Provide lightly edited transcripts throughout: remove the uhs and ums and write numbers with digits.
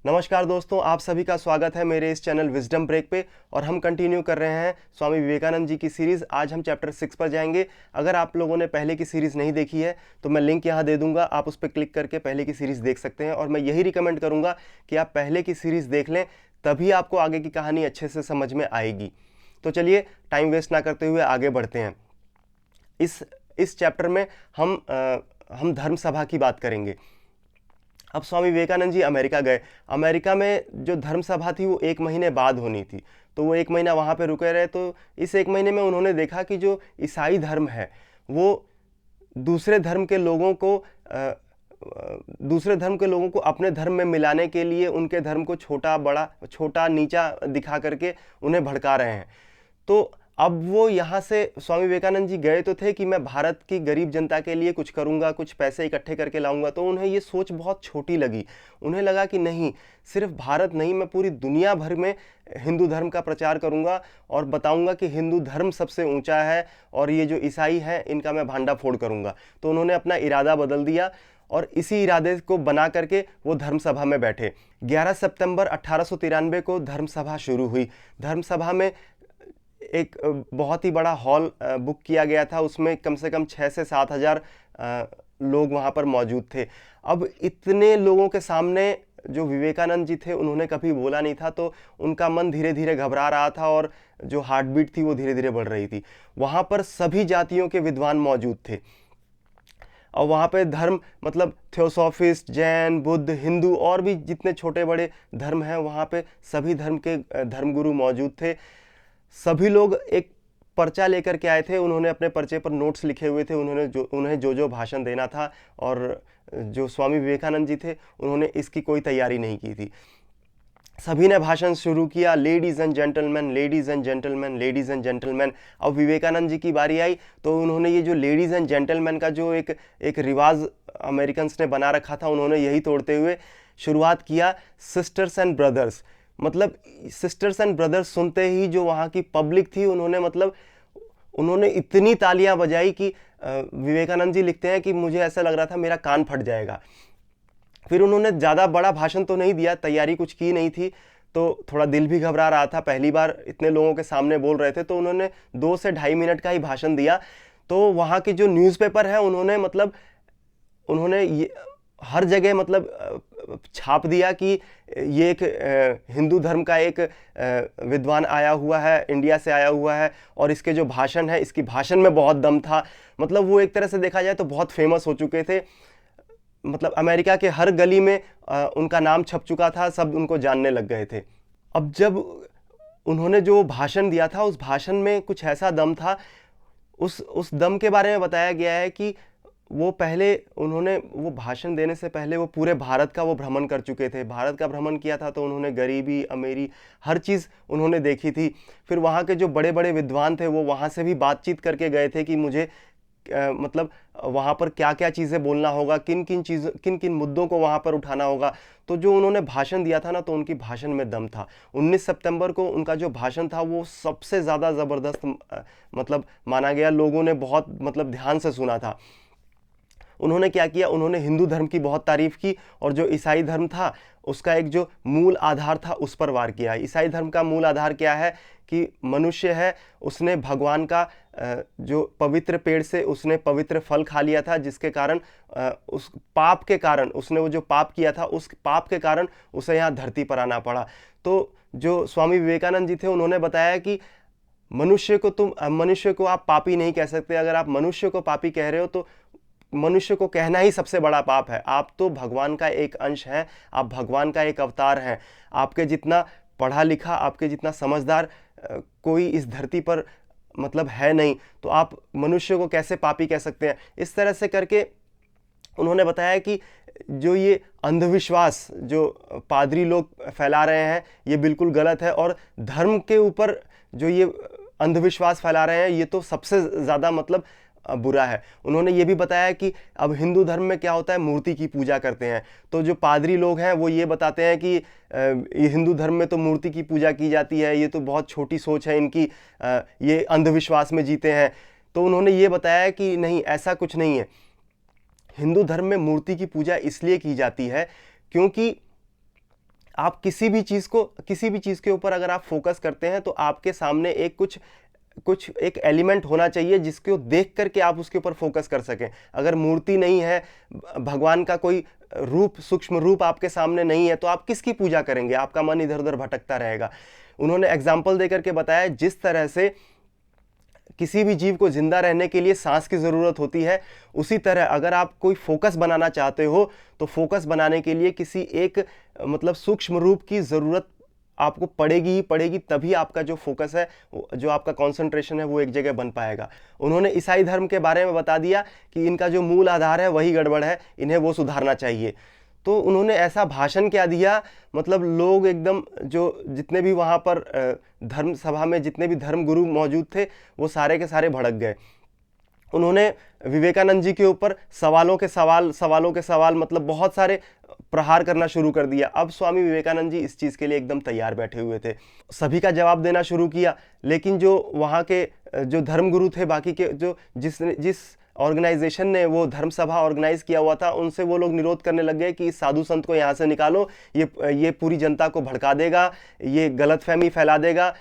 नमस्कार दोस्तों, आप सभी का स्वागत है मेरे इस चैनल विजडम ब्रेक पे। और हम कंटिन्यू कर रहे हैं स्वामी विवेकानंद जी की सीरीज़। आज हम चैप्टर 6 पर जाएंगे। अगर आप लोगों ने पहले की सीरीज़ नहीं देखी है तो मैं लिंक यहाँ दे दूंगा, आप उस पर क्लिक करके पहले की सीरीज़ देख सकते हैं। और मैं यही रिकमेंड करूँगा कि आप पहले की सीरीज़ देख लें, तभी आपको आगे की कहानी अच्छे से समझ में आएगी। तो चलिए टाइम वेस्ट ना करते हुए आगे बढ़ते हैं। इस चैप्टर में हम धर्म सभा की बात करेंगे। अब स्वामी विवेकानंद जी अमेरिका गए। अमेरिका में जो धर्म सभा थी वो 1 महीने बाद होनी थी, तो वो 1 महीना वहाँ पे रुके रहे। तो इस 1 महीने में उन्होंने देखा कि जो ईसाई धर्म है वो दूसरे धर्म के लोगों को अपने धर्म में मिलाने के लिए उनके धर्म को छोटा नीचा दिखा करके उन्हें भड़का रहे हैं। तो अब वो यहाँ से स्वामी विवेकानंद जी गए तो थे कि मैं भारत की गरीब जनता के लिए कुछ करूँगा, कुछ पैसे इकट्ठे करके लाऊंगा। तो उन्हें ये सोच बहुत छोटी लगी। उन्हें लगा कि नहीं, सिर्फ भारत नहीं, मैं पूरी दुनिया भर में हिंदू धर्म का प्रचार करूँगा और बताऊँगा कि हिंदू धर्म सबसे ऊंचा है और ये जो ईसाई हैं इनका मैं भांडा फोड़ करूँगा। तो उन्होंने अपना इरादा बदल दिया और इसी इरादे को बना करके वो धर्म सभा में बैठे। 11 सितंबर 1893 को धर्म सभा शुरू हुई। धर्म सभा में एक बहुत ही बड़ा हॉल बुक किया गया था। उसमें कम से कम 6 से 7 हज़ार लोग वहाँ पर मौजूद थे। अब इतने लोगों के सामने जो विवेकानंद जी थे उन्होंने कभी बोला नहीं था, तो उनका मन धीरे धीरे घबरा रहा था और जो हार्ट बीट थी वो धीरे धीरे बढ़ रही थी। वहाँ पर सभी जातियों के विद्वान मौजूद थे और वहाँ पे धर्म मतलब थियोसॉफिस्ट, जैन, बुद्ध, हिंदू और भी जितने छोटे बड़े धर्म हैं वहाँ पे सभी धर्म के धर्मगुरु मौजूद थे। सभी लोग एक पर्चा लेकर के आए थे। उन्होंने अपने पर्चे पर नोट्स लिखे हुए थे। उन्हें जो भाषण देना था, और जो स्वामी विवेकानंद जी थे उन्होंने इसकी कोई तैयारी नहीं की थी। सभी ने भाषण शुरू किया, ladies and gentleman, ladies and gentleman, ladies and gentleman. अब विवेकानंद जी की बारी आई तो उन्होंने ये जो लेडीज़ एंड जेंटलमैन का जो एक रिवाज अमेरिकन्स ने बना रखा था, उन्होंने यही तोड़ते हुए शुरुआत किया, सिस्टर्स एंड ब्रदर्स। मतलब सिस्टर्स एंड ब्रदर्स सुनते ही जो वहाँ की पब्लिक थी उन्होंने इतनी तालियां बजाई कि विवेकानंद जी लिखते हैं कि मुझे ऐसा लग रहा था मेरा कान फट जाएगा। फिर उन्होंने ज़्यादा बड़ा भाषण तो नहीं दिया, तैयारी कुछ की नहीं थी, तो थोड़ा दिल भी घबरा रहा था, पहली बार इतने लोगों के सामने बोल रहे थे। तो उन्होंने 2 से ढाई मिनट का ही भाषण दिया। तो वहाँ के जो न्यूज़पेपर है उन्होंने ये हर जगह छाप दिया कि ये एक हिंदू धर्म का एक विद्वान आया हुआ है, इंडिया से आया हुआ है, और इसके जो भाषण है, इसकी भाषण में बहुत दम था। मतलब वो एक तरह से देखा जाए तो बहुत फेमस हो चुके थे। मतलब अमेरिका के हर गली में उनका नाम छप चुका था, सब उनको जानने लग गए थे। अब जब उन्होंने जो भाषण दिया था उस भाषण में कुछ ऐसा दम था, उस दम के बारे में बताया गया है कि वो भाषण देने से पहले वो पूरे भारत का वो भ्रमण कर चुके थे। भारत का भ्रमण किया था तो उन्होंने गरीबी, अमीरी, हर चीज़ उन्होंने देखी थी। फिर वहाँ के जो बड़े बड़े विद्वान थे वो वहाँ से भी बातचीत करके गए थे कि मुझे मतलब वहाँ पर क्या क्या चीज़ें बोलना होगा, किन किन मुद्दों को वहाँ पर उठाना होगा। तो जो उन्होंने भाषण दिया था ना, तो उनकी भाषण में दम था। 19 सितंबर को उनका जो भाषण था वो सबसे ज़्यादा ज़बरदस्त मतलब माना गया। लोगों ने बहुत मतलब ध्यान से सुना था। उन्होंने क्या किया, उन्होंने हिंदू धर्म की बहुत तारीफ की और जो ईसाई धर्म था उसका एक जो मूल आधार था उस पर वार किया। ईसाई धर्म का मूल आधार क्या है कि मनुष्य है, उसने भगवान का जो पवित्र पेड़ से उसने पवित्र फल खा लिया था, जिसके कारण उस पाप के कारण उसने वो जो पाप किया था उस पाप के कारण उसे यहाँ धरती पर आना पड़ा। तो जो स्वामी विवेकानंद जी थे उन्होंने बताया कि मनुष्य को आप पापी नहीं कह सकते। अगर आप मनुष्य को पापी कह रहे हो तो मनुष्य को कहना ही सबसे बड़ा पाप है। आप तो भगवान का एक अंश हैं, आप भगवान का एक अवतार हैं। आपके जितना पढ़ा लिखा, आपके जितना समझदार कोई इस धरती पर मतलब है नहीं, तो आप मनुष्य को कैसे पापी कह सकते हैं। इस तरह से करके उन्होंने बताया कि जो ये अंधविश्वास जो पादरी लोग फैला रहे हैं ये बिल्कुल गलत है, और धर्म के ऊपर जो ये अंधविश्वास फैला रहे हैं ये तो सबसे ज़्यादा मतलब बुरा है। उन्होंने ये भी बताया कि अब हिंदू धर्म में क्या होता है, मूर्ति की पूजा करते हैं। तो जो पादरी लोग हैं वो ये बताते हैं कि ये हिंदू धर्म में तो मूर्ति की पूजा की जाती है, ये तो बहुत छोटी सोच है इनकी, ये अंधविश्वास में जीते हैं। तो उन्होंने ये बताया कि नहीं, ऐसा कुछ नहीं है। हिंदू धर्म में मूर्ति की पूजा इसलिए की जाती है क्योंकि आप किसी भी चीज़ के ऊपर अगर आप फोकस करते हैं तो आपके सामने एक कुछ एक एलिमेंट होना चाहिए जिसको देख करके आप उसके ऊपर फोकस कर सकें। अगर मूर्ति नहीं है, भगवान का कोई रूप, सूक्ष्म रूप आपके सामने नहीं है, तो आप किसकी पूजा करेंगे? आपका मन इधर उधर भटकता रहेगा। उन्होंने एग्जाम्पल देकर के बताया, जिस तरह से किसी भी जीव को जिंदा रहने के लिए सांस की ज़रूरत होती है, उसी तरह अगर आप कोई फोकस बनाना चाहते हो तो फोकस बनाने के लिए किसी एक मतलब सूक्ष्म रूप की ज़रूरत आपको पड़ेगी ही पड़ेगी, तभी आपका जो फोकस है, जो आपका कंसंट्रेशन है, वो एक जगह बन पाएगा। उन्होंने ईसाई धर्म के बारे में बता दिया कि इनका जो मूल आधार है वही गड़बड़ है, इन्हें वो सुधारना चाहिए। तो उन्होंने ऐसा भाषण क्या दिया, मतलब लोग एकदम, जो जितने भी वहाँ पर धर्म सभा में जितने भी धर्म गुरु मौजूद थे, वो सारे के सारे भड़क गए। उन्होंने विवेकानंद जी के ऊपर सवालों के सवाल मतलब बहुत सारे प्रहार करना शुरू कर दिया। अब स्वामी विवेकानंद जी इस चीज़ के लिए एकदम तैयार बैठे हुए थे, सभी का जवाब देना शुरू किया। लेकिन जो वहाँ के जो धर्मगुरु थे, बाकी के जो जिस ऑर्गेनाइजेशन ने वो धर्म सभा ऑर्गेनाइज किया हुआ था, उनसे वो लोग निरोध करने लग गए कि इस साधु संत को यहाँ से निकालो, ये पूरी जनता को भड़का देगा, ये गलतफहमी फैला देगा,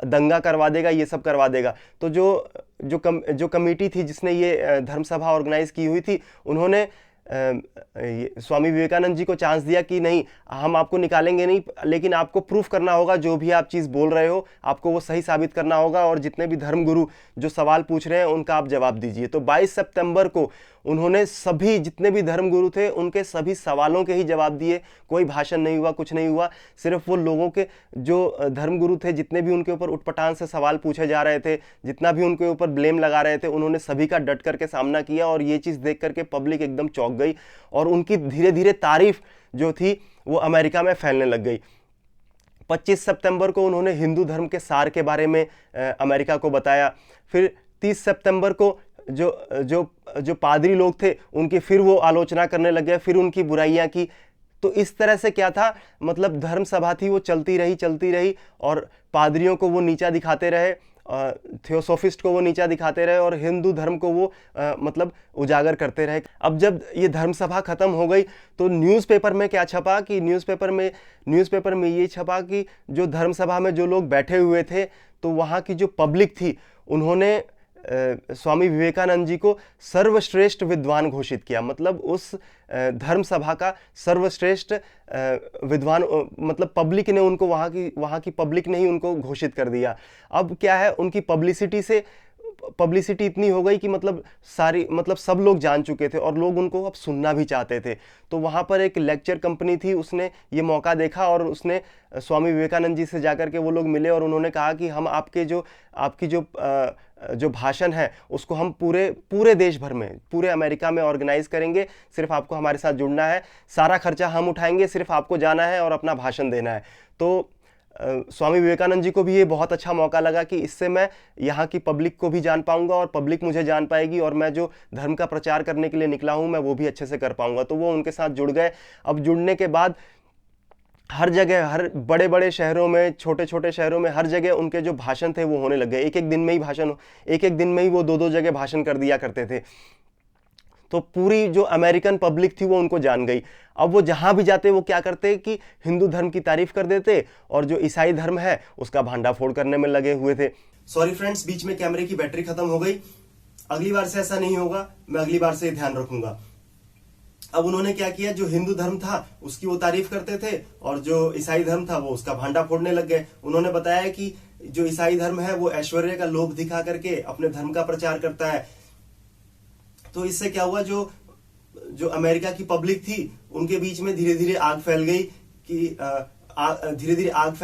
दंगा करवा देगा, ये सब करवा देगा। तो जो कमेटी थी जिसने ये धर्म सभा ऑर्गेनाइज की हुई थी, उन्होंने स्वामी विवेकानंद जी को चांस दिया कि नहीं, हम आपको निकालेंगे नहीं, लेकिन आपको प्रूफ करना होगा, जो भी आप चीज़ बोल रहे हो आपको वो सही साबित करना होगा, और जितने भी धर्मगुरु जो सवाल पूछ रहे हैं उनका आप जवाब दीजिए। तो 22 सितंबर को उन्होंने सभी जितने भी धर्मगुरु थे उनके सभी सवालों के ही जवाब दिए। कोई भाषण नहीं हुआ, कुछ नहीं हुआ, सिर्फ वो लोगों के जो धर्मगुरु थे, जितने भी उनके ऊपर उटपटांग से सवाल पूछे जा रहे थे, जितना भी उनके ऊपर ब्लेम लगा रहे थे, उन्होंने सभी का डट करके सामना किया। और ये चीज़ देख करके पब्लिक एकदम चौंक गई, और उनकी धीरे धीरे तारीफ जो थी वो अमेरिका में फैलने लग गई। 25 सितंबर को उन्होंने हिंदू धर्म के सार के बारे में अमेरिका को बताया। फिर 30 सितंबर को जो पादरी लोग थे उनकी फिर वो आलोचना करने लगे, फिर उनकी बुराइयां की। तो इस तरह से क्या था, मतलब धर्म सभा थी वो चलती रही, और पादरियों को वो नीचा दिखाते रहे, थियोसोफिस्ट को वो नीचा दिखाते रहे, और हिंदू धर्म को वो मतलब उजागर करते रहे। अब जब ये धर्म सभा खत्म हो गई तो न्यूज़पेपर में क्या छपा कि न्यूज़पेपर में ये छपा कि जो धर्म सभा में जो लोग बैठे हुए थे, तो वहाँ की जो पब्लिक थी, उन्होंने स्वामी विवेकानंद जी को सर्वश्रेष्ठ विद्वान घोषित किया। मतलब उस धर्म सभा का सर्वश्रेष्ठ विद्वान, मतलब पब्लिक ने उनको, वहाँ की पब्लिक ने ही उनको घोषित कर दिया। अब क्या है, उनकी पब्लिसिटी इतनी हो गई कि मतलब सब लोग जान चुके थे, और लोग उनको अब सुनना भी चाहते थे। तो वहाँ पर एक लेक्चर कंपनी थी, उसने ये मौका देखा और उसने स्वामी विवेकानंद जी से जाकर के वो लोग मिले, और उन्होंने कहा कि हम आपकी जो भाषण है उसको हम पूरे देश भर में, पूरे अमेरिका में ऑर्गेनाइज करेंगे, सिर्फ आपको हमारे साथ जुड़ना है, सारा खर्चा हम उठाएंगे, सिर्फ आपको जाना है और अपना भाषण देना है। तो स्वामी विवेकानंद जी को भी ये बहुत अच्छा मौका लगा कि इससे मैं यहाँ की पब्लिक को भी जान पाऊंगा, और पब्लिक मुझे जान पाएगी, और मैं जो धर्म का प्रचार करने के लिए निकला हूँ मैं वो भी अच्छे से कर पाऊंगा। तो वो उनके साथ जुड़ गए। अब जुड़ने के बाद हर जगह, हर बड़े बड़े शहरों में, छोटे छोटे शहरों में, हर जगह उनके जो भाषण थे वो होने लग गए। एक एक दिन में ही वो दो जगह भाषण कर दिया करते थे। तो पूरी जो अमेरिकन पब्लिक थी वो उनको जान गई। अब वो जहां भी जाते वो क्या करते कि हिंदू धर्म की तारीफ कर देते, और जो ईसाई धर्म है उसका भांडाफोड़ करने में लगे हुए थे। सॉरी फ्रेंड्स, बीच में कैमरे की बैटरी खत्म हो गई। अगली बार से ऐसा नहीं होगा, मैं अगली बार से ध्यान रखूंगा। अब उन्होंने क्या किया, जो हिंदू धर्म था उसकी वो तारीफ करते थे, और जो ईसाई धर्म था वो उसका भांडा फोड़ने लग गए। उन्होंने बताया कि जो ईसाई धर्म है वो ऐश्वर्य का लोभ दिखा करके अपने धर्म का प्रचार करता है। तो इससे क्या हुआ, जो अमेरिका की पब्लिक थी उनके बीच में धीरे धीरे आग फैल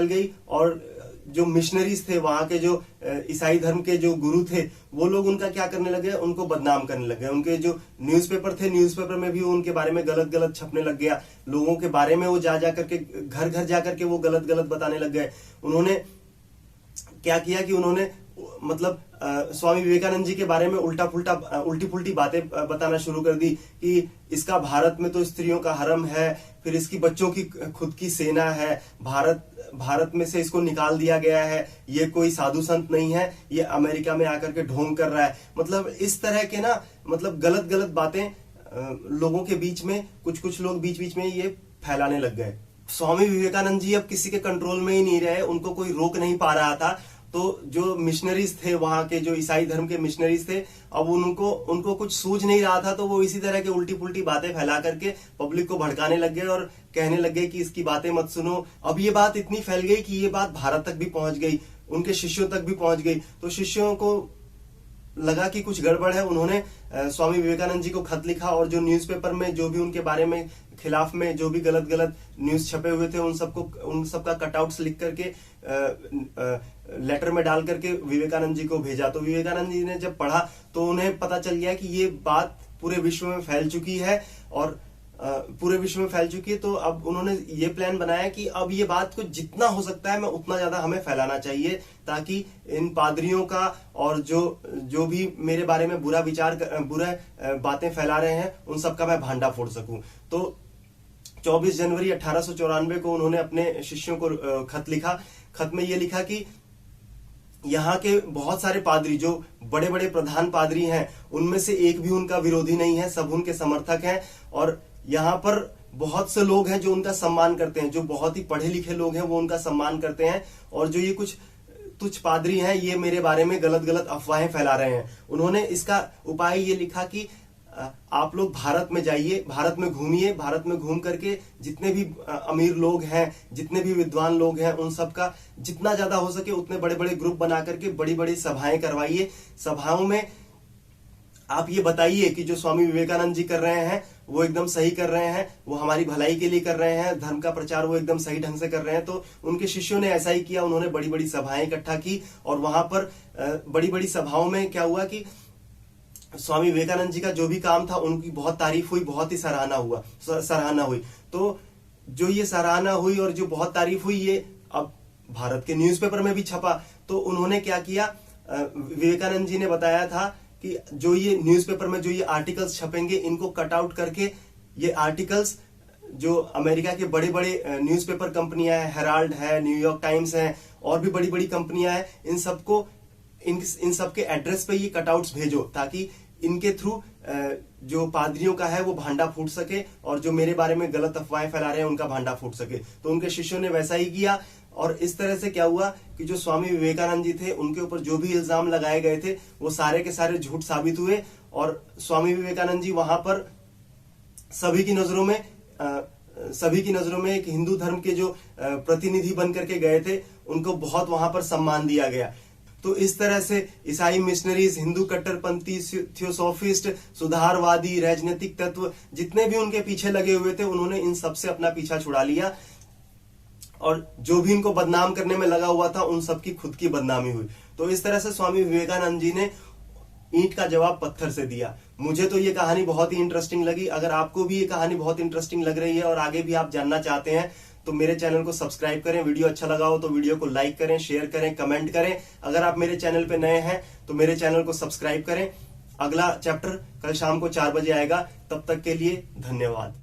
गई, और जो मिशनरीज थे, वहां के जो ईसाई धर्म के जो गुरु थे, वो लोग उनका क्या करने लगे, उनको बदनाम करने लगे। उनके जो न्यूज़पेपर थे, न्यूज़पेपर में भी उनके बारे में गलत छपने लग गया। लोगों के बारे में वो जा करके घर जाकर के वो गलत बताने लग गए। उन्होंने क्या किया कि उन्होंने मतलब स्वामी विवेकानंद जी के बारे में उल्टी पुल्टी बातें बताना शुरू कर दी कि इसका भारत में तो स्त्रियों का हरम है, फिर इसकी बच्चों की खुद की सेना है, भारत में से इसको निकाल दिया गया है, ये कोई साधु संत नहीं है, ये अमेरिका में आकर के ढोंग कर रहा है। मतलब इस तरह के ना, मतलब गलत बातें लोगों के बीच में, कुछ लोग बीच में ये फैलाने लग गए। स्वामी विवेकानंद जी अब किसी के कंट्रोल में ही नहीं रहे, उनको कोई रोक नहीं पा रहा था। तो जो मिशनरीज थे, वहां के जो ईसाई धर्म के मिशनरीज थे, अब उनको कुछ सूझ नहीं रहा था। तो वो इसी तरह के उल्टी पुल्टी बातें फैला करके पब्लिक को भड़काने लग गए और कहने लग गए कि इसकी बातें मत सुनो। अब ये बात इतनी फैल गई कि ये बात भारत तक भी पहुंच गई, उनके शिष्यों तक भी पहुंच गई। तो शिष्यों को लगा कि कुछ गड़बड़ है। उन्होंने स्वामी विवेकानंद जी को खत लिखा और जो न्यूज़पेपर में जो भी उनके बारे में खिलाफ में जो भी गलत गलत न्यूज छपे हुए थे, उन सबका कटआउट्स लिख करके लेटर में डाल करके विवेकानंद जी को भेजा। तो विवेकानंद जी ने जब पढ़ा तो उन्हें पता चल गया कि ये बात पूरे विश्व में फैल चुकी है और पूरे विश्व में फैल चुकी है। तो अब उन्होंने ये प्लान बनाया कि अब ये बात को जितना हो सकता है मैं उतना ज्यादा हमें फैलाना चाहिए, ताकि इन पादरियों का और जो भी मेरे बारे में बुरा बातें फैला रहे हैं उन सबका मैं भांडा फोड़ सकूं। तो 24 जनवरी 1894 को उन्होंने अपने शिष्यों को खत लिखा। खत में ये लिखा कि यहाँ के बहुत सारे पादरी, जो बड़े बड़े प्रधान पादरी हैं, उनमें से एक भी उनका विरोधी नहीं है, सब उनके समर्थक हैं। और यहाँ पर बहुत से लोग हैं जो उनका सम्मान करते हैं, जो बहुत ही पढ़े लिखे लोग हैं वो उनका सम्मान करते हैं। और जो ये कुछ तुच्छ पादरी हैं, ये मेरे बारे में गलत गलत अफवाहें फैला रहे हैं। उन्होंने इसका उपाय ये लिखा कि आप लोग भारत में जाइए, भारत में घूमिए, भारत में घूम करके जितने भी अमीर लोग हैं, जितने भी विद्वान लोग हैं, उन सबका जितना ज्यादा हो सके उतने बड़े बड़े ग्रुप बना करके बड़ी बड़ी सभाएं करवाइए। सभाओं में आप ये बताइए कि जो स्वामी विवेकानंद जी कर रहे हैं वो एकदम सही कर रहे हैं, वो हमारी भलाई के लिए कर रहे हैं, धर्म का प्रचार वो एकदम सही ढंग से कर रहे हैं। तो उनके शिष्यों ने ऐसा ही किया, उन्होंने बड़ी बड़ी सभाएं इकट्ठा की और वहां पर बड़ी बड़ी सभाओं में क्या हुआ कि स्वामी विवेकानंद जी का जो भी काम था उनकी बहुत तारीफ हुई, बहुत ही सराहना हुई। तो जो ये सराहना हुई और जो बहुत तारीफ हुई, ये अब भारत के न्यूज़पेपर में भी छपा। तो उन्होंने क्या किया, विवेकानंद जी ने बताया था कि जो ये न्यूज़पेपर में जो ये आर्टिकल्स छपेंगे, इनको कट आउट करके ये आर्टिकल्स जो अमेरिका के बड़े बड़े न्यूज़पेपर कंपनियां हैं, हेराल्ड है, न्यूयॉर्क टाइम्स है और भी बड़ी बड़ी कंपनियां हैं, इन सब के एड्रेस पे ये कटआउट्स भेजो, ताकि इनके थ्रू जो पादरियों का है वो भांडा फूट सके और जो मेरे बारे में गलत अफवाहें फैला रहे हैं उनका भांडा फूट सके। तो उनके शिष्यों ने वैसा ही किया और इस तरह से क्या हुआ कि जो स्वामी विवेकानंद जी थे उनके ऊपर जो भी इल्जाम लगाए गए थे वो सारे के सारे झूठ साबित हुए। और स्वामी विवेकानंद जी वहां पर सभी की नजरों में एक हिंदू धर्म के जो प्रतिनिधि बन करके गए थे, उनको बहुत वहां पर सम्मान दिया गया। तो इस तरह से ईसाई मिशनरीज, हिंदू कट्टरपंथी, थियोसॉफिस्ट, सुधारवादी, राजनीतिक तत्व जितने भी उनके पीछे लगे हुए थे, उन्होंने इन सबसे अपना पीछा छुड़ा लिया और जो भी इनको बदनाम करने में लगा हुआ था उन सबकी खुद की बदनामी हुई। तो इस तरह से स्वामी विवेकानंद जी ने ईंट का जवाब पत्थर से दिया। मुझे तो ये कहानी बहुत ही इंटरेस्टिंग लगी। अगर आपको भी ये कहानी बहुत इंटरेस्टिंग लग रही है और आगे भी आप जानना चाहते हैं तो मेरे चैनल को सब्सक्राइब करें। वीडियो अच्छा लगा हो तो वीडियो को लाइक करें, शेयर करें, कमेंट करें। अगर आप मेरे चैनल पे नए हैं तो मेरे चैनल को सब्सक्राइब करें। अगला चैप्टर कल शाम को 4 बजे आएगा। तब तक के लिए धन्यवाद।